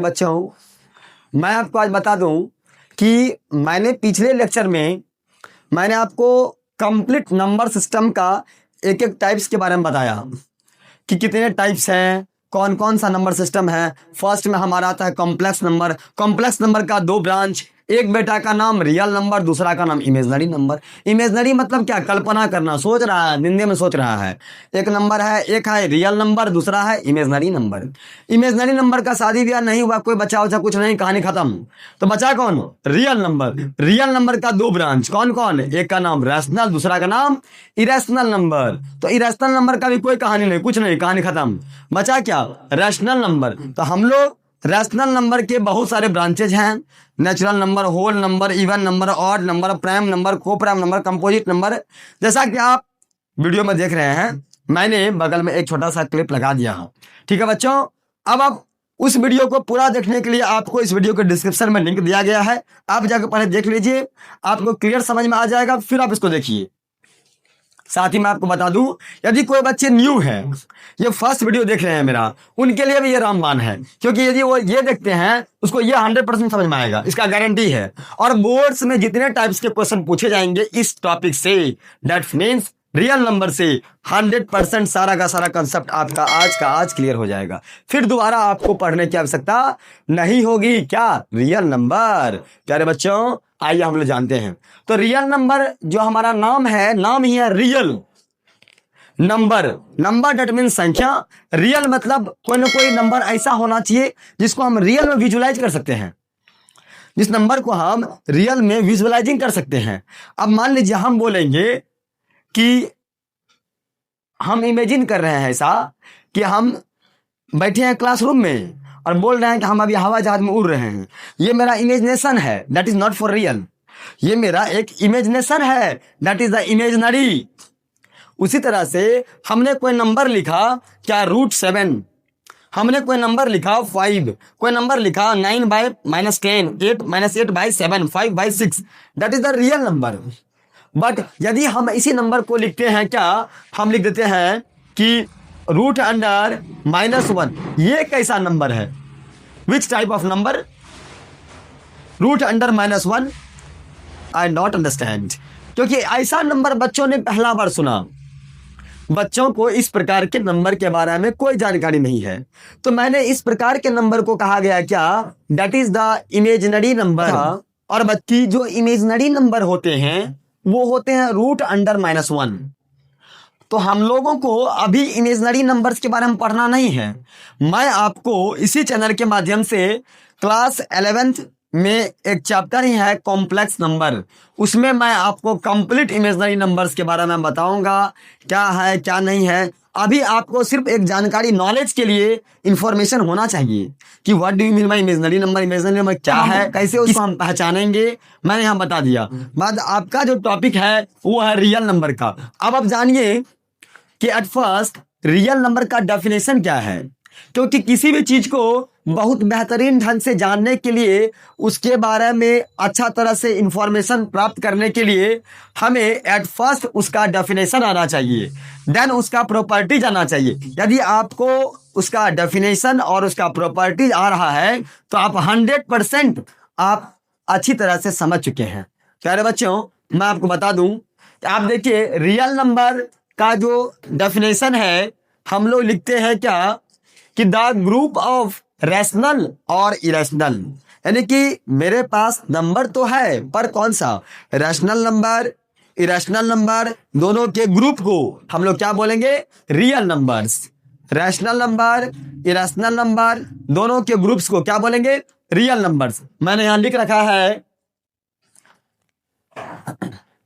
बच्चों, मैं आपको आज बता दूं कि मैंने पिछले लेक्चर में मैंने आपको कंप्लीट नंबर सिस्टम का एक एक टाइप्स के बारे में बताया कि कितने टाइप्स हैं, कौन कौन सा नंबर सिस्टम है। फर्स्ट में हमारा आता है कॉम्प्लेक्स नंबर। कॉम्प्लेक्स नंबर का दो ब्रांच, एक बेटा का नाम रियल नंबर, दूसरा का नाम इमेजनरी नंबर। इमेजनरी मतलब क्या? कल्पना करना, सोच रहा है, निंदे में सोच रहा है। एक नंबर है, एक है रियल नंबर, दूसरा है इमेजनरी नंबर। इमेजनरी नंबर का शादी ब्याह नहीं हुआ, कोई बच्चा उच्चा कुछ नहीं, कहानी खत्म। तो बचा कौन? Real number. रियल नंबर का दो ब्रांच, कौन कौन? एक का नाम रैशनल, दूसरा का नाम इरेशनल नंबर। तो इरेशनल नंबर का भी कोई कहानी नहीं, कुछ नहीं, कहानी खत्म। बचा क्या? Rational number. तो हम लोग रैशनल नंबर के बहुत सारे ब्रांचेज हैं। Natural number, whole number, even number, odd number, prime number, coprime number, composite number. जैसा कि आप वीडियो में देख रहे हैं, मैंने बगल में एक छोटा सा क्लिप लगा दिया है। ठीक है बच्चों, अब आप उस वीडियो को पूरा देखने के लिए आपको इस वीडियो के डिस्क्रिप्शन में लिंक दिया गया है, आप जाकर पहले देख लीजिए, आपको क्लियर समझ में आ जाएगा, फिर आप इसको देखिए। साथ ही मैं आपको बता दूं, यदि कोई बच्चे न्यू हैं, ये फर्स्ट वीडियो देख रहे हैं मेरा, उनके लिए भी ये रामबाण है, क्योंकि यदि वो ये देखते हैं उसको ये 100% समझ में आएगा, इसका गारंटी है। और बोर्ड्स में जितने टाइप्स के क्वेश्चन पूछे जाएंगे इस टॉपिक से, दैट मीन्स रियल नंबर से, 100% सारा का सारा कंसेप्ट आपका आज का आज क्लियर हो जाएगा। फिर दोबारा आपको पढ़ने की आवश्यकता नहीं होगी। क्या? Real number. प्यारे बच्चों, आइए हम लोग जानते हैं। तो रियल नंबर जो हमारा नाम है, नाम ही है real number. Number that mean संख्या। रियल मतलब कोई ना कोई नंबर ऐसा होना चाहिए जिसको हम रियल में विजुलाइज कर सकते हैं, जिस नंबर को हम रियल में विजुलाइजिंग कर सकते हैं। अब मान लीजिए हम बोलेंगे कि हम इमेजिन कर रहे हैं ऐसा कि हम बैठे हैं क्लासरूम में और बोल रहे हैं कि हम अभी हवाई जहाज में उड़ रहे हैं। ये मेरा इमेजिनेशन है, that is not for real. ये मेरा एक इमेजिनेशन है, दैट इज द इमेजिनरी। उसी तरह से हमने कोई नंबर लिखा, क्या √7, हमने कोई नंबर लिखा 5, कोई नंबर लिखा 9/-10, 8-8/7, 5/6, that is the real number. But यदि हम इसी नंबर को लिखते हैं, क्या हम लिख देते हैं कि √1, ये कैसा नंबर है? Which type of number? √1 I not understand, क्योंकि ऐसा नंबर बच्चों ने पहला बार सुना। बच्चों को इस प्रकार के नंबर के बारे में कोई जानकारी नहीं है, तो मैंने इस प्रकार के नंबर को कहा गया क्या? That is the imaginary number. और बच्ची जो इमेजिनरी नंबर होते हैं वो होते हैं √1। तो हम लोगों को अभी इमेजिनरी नंबर्स के बारे में पढ़ना नहीं है। मैं आपको इसी चैनल के माध्यम से क्लास 11th में एक चैप्टर ही है कॉम्प्लेक्स नंबर, उसमें मैं आपको कंप्लीट इमेजिनरी नंबर्स के बारे में बताऊंगा, क्या है क्या नहीं है। अभी आपको सिर्फ एक जानकारी, नॉलेज के लिए इंफॉर्मेशन होना चाहिए कि what do you mean by imaginary number, imaginary number क्या है, कैसे उसको हम पहचानेंगे, मैंने यहाँ बता दिया। बाद आपका जो टॉपिक है वो है रियल नंबर का। अब आप जानिए कि एट फर्स्ट रियल नंबर का डेफिनेशन क्या है, क्योंकि किसी भी चीज को बहुत बेहतरीन ढंग से जानने के लिए, उसके बारे में अच्छा तरह से इंफॉर्मेशन प्राप्त करने के लिए हमें एट फर्स्ट उसका डेफिनेशन आना चाहिए, देन उसका प्रॉपर्टीज आना चाहिए। यदि आपको उसका डेफिनेशन और उसका प्रॉपर्टीज आ रहा है तो आप 100% आप अच्छी तरह से समझ चुके हैं। प्यारे बच्चों, मैं आपको बता दूं, आप देखिए रियल नंबर का जो डेफिनेशन है, हम लोग लिखते हैं क्या कि द ग्रुप ऑफ रैशनल और इरेशनल, यानी कि मेरे पास नंबर तो है पर कौन सा? रैशनल नंबर, इरेशनल नंबर, दोनों के ग्रुप को हम लोग क्या बोलेंगे? Real numbers. Rational number, irrational number, दोनों के ग्रुप्स को क्या बोलेंगे? Real numbers. मैंने यहां लिख रखा है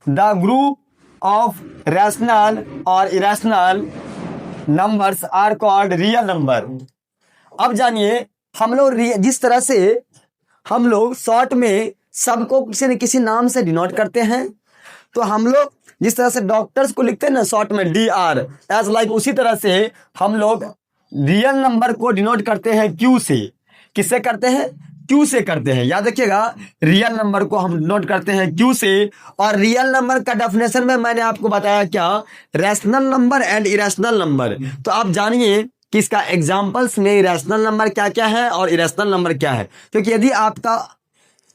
द ग्रुप ऑफ रैशनल और irrational numbers are called real number. अब जानिए, हम लोग जिस तरह से हम लोग शॉर्ट में सबको किसी न किसी नाम से डिनोट करते हैं, तो हम लोग जिस तरह से डॉक्टर्स को लिखते हैं ना शॉर्ट में DR एज लाइक, उसी तरह से हम लोग रियल नंबर को डिनोट करते हैं Q से। किससे करते हैं? Q से करते हैं। याद रखिएगा, रियल नंबर को हम नोट करते हैं Q से। और रियल नंबर का डेफिनेशन में मैंने आपको बताया क्या? Rational number and irrational number. तो आप जानिए कि इसका एग्जाम्पल्स में इरेशनल नंबर क्या क्या है और इरेशनल नंबर क्या है, क्योंकि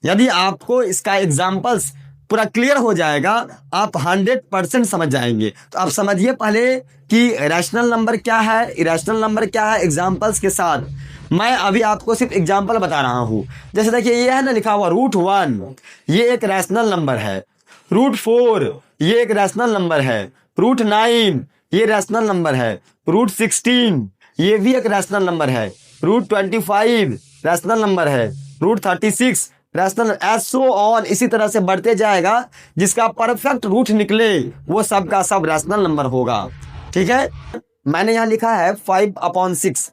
यदि आपको इसका एग्जाम्पल्स पूरा क्लियर हो जाएगा आप 100% समझ जाएंगे। तो आप समझिए पहले कि रैशनल नंबर क्या है, इरेशनल नंबर क्या है एग्जाम्पल्स के साथ। मैं अभी आपको सिर्फ एग्जाम्पल बता रहा हूँ। जैसे देखिए ये है ना लिखा हुआ √1, ये एक रैशनल नंबर है। √4 ये एक रैशनल नंबर है। √9 ये रैशनल नंबर है। √16 ये भी एक रैशनल नंबर है। √25 रैशनल नंबर है। √36 रैशनल, एसो ऑन, इसी तरह से बढ़ते जाएगा। जिसका परफेक्ट रूट निकले वो सब का सब रैशनल नंबर होगा। ठीक है, मैंने यहाँ लिखा है 5/6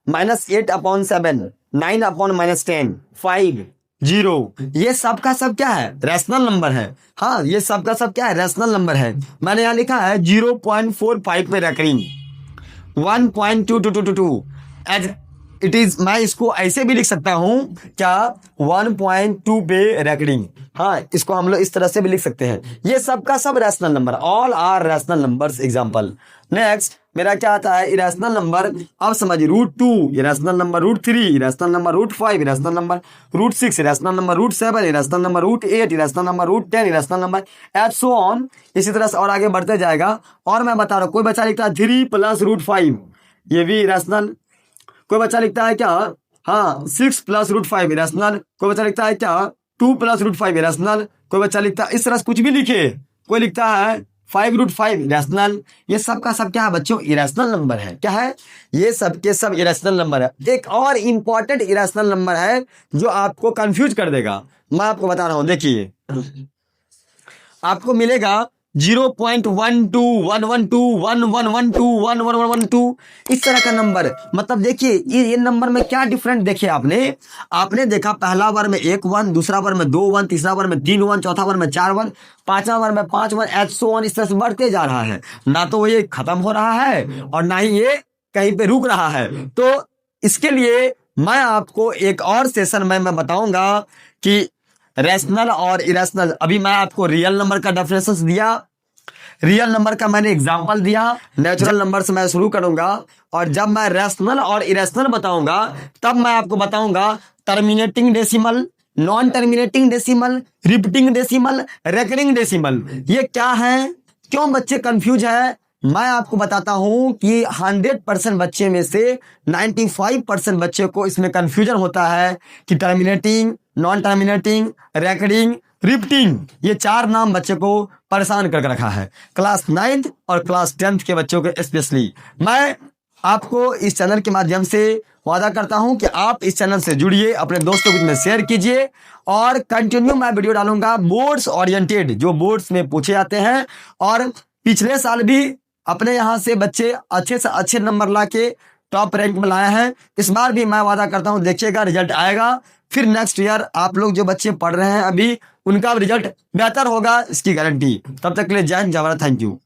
-8/7 9/-10 5 0, ये सब का सब क्या है, रैशनल नंबर है। हाँ, ये सब का सब क्या है, रैशनल नंबर है। मैंने यहाँ लिखा है 0.45 में रेकरिंग, 1.2222 एज इट इज। मैं इसको ऐसे भी लिख सकता हूँ क्या, 1.2 पे रेकरिंग। हाँ, इसको हम लोग इस तरह से भी लिख सकते हैं। ये सब का सब rational number, all are rational numbers example. Next मेरा क्या आता है, इरेशनल नंबर। अब समझिए √2 irrational number, √3 irrational number, √5 irrational number, √6 irrational number, √7 irrational number, √8 irrational number, √10 irrational number, and so on, इसी तरह से और आगे बढ़ते जाएगा। और मैं बता रहा हूँ, कोई बच्चा लिखता है 3 + √5, ये भी इरेशनल। कोई बच्चा लिखता है क्या, हाँ 6 + √5 इरेशनल। कोई बच्चा लिखता है क्या 2 + √5 इरेशनल। कोई बच्चा लिखता है इस तरह से कुछ भी लिखे। कोई लिखता है 5√5 इरेशनल। ये सब का सब क्या है बच्चों, इरेशनल नंबर है। क्या है, ये सब के सब इरेशनल नंबर है। एक और इंपॉर्टेंट इरेशनल नंबर है जो आपको कंफ्यूज कर देगा, मैं आपको बता रहा हूं। देखिए आपको मिलेगा 0.12 112 1112 1112 इस तरह का नंबर। मतलब देखिए ये नंबर में क्या डिफरेंट, देखिए आपने देखा पहला बार में 1 1, दूसरा बार में 2 1, तीसरा बार में 3 1, चौथा बार में 4 1, पांचवा बार में 5 1, एंड सो ऑन, इस तरह से बढ़ते जा रहा है। ना तो ये खत्म हो रहा है और ना ही ये कहीं पे रुक रहा है। तो इसके लिए मैं आपको एक और सेशन में मैं बताऊंगा कि रैशनल और इरेशनल। अभी मैं आपको रियल नंबर का डेफिनेशन दिया, रियल नंबर का मैंने एग्जांपल दिया, नेचुरल नंबर से मैं शुरू करूंगा। और जब मैं रैशनल और इरेशनल बताऊंगा तब मैं आपको बताऊंगा terminating decimal, non terminating decimal, repeating decimal, recurring decimal. ये क्या है, क्यों बच्चे कंफ्यूज है, मैं आपको बताता हूं कि 100% बच्चे में से 95% बच्चे को इसमें कंफ्यूजन होता है कि terminating, non terminating, recurring, repeating, ये 4 नाम बच्चे को परेशान करके रखा है। क्लास 9th और क्लास 10th के बच्चों को स्पेशली। मैं आपको इस चैनल के माध्यम से वादा करता हूं कि आप इस चैनल से जुड़िए, अपने दोस्तों के बीच में शेयर कीजिए और कंटिन्यू मैं वीडियो डालूंगा बोर्ड्स ओरिएंटेड, जो बोर्ड्स में पूछे जाते हैं। और पिछले साल भी अपने यहाँ से बच्चे अच्छे से अच्छे नंबर लाके टॉप रैंक में लाए हैं। इस बार भी मैं वादा करता हूँ, देखिएगा रिजल्ट आएगा। फिर नेक्स्ट ईयर आप लोग जो बच्चे पढ़ रहे हैं अभी, उनका रिजल्ट बेहतर होगा, इसकी गारंटी। तब तक के लिए जय हिंद, जय भारत, थैंक यू।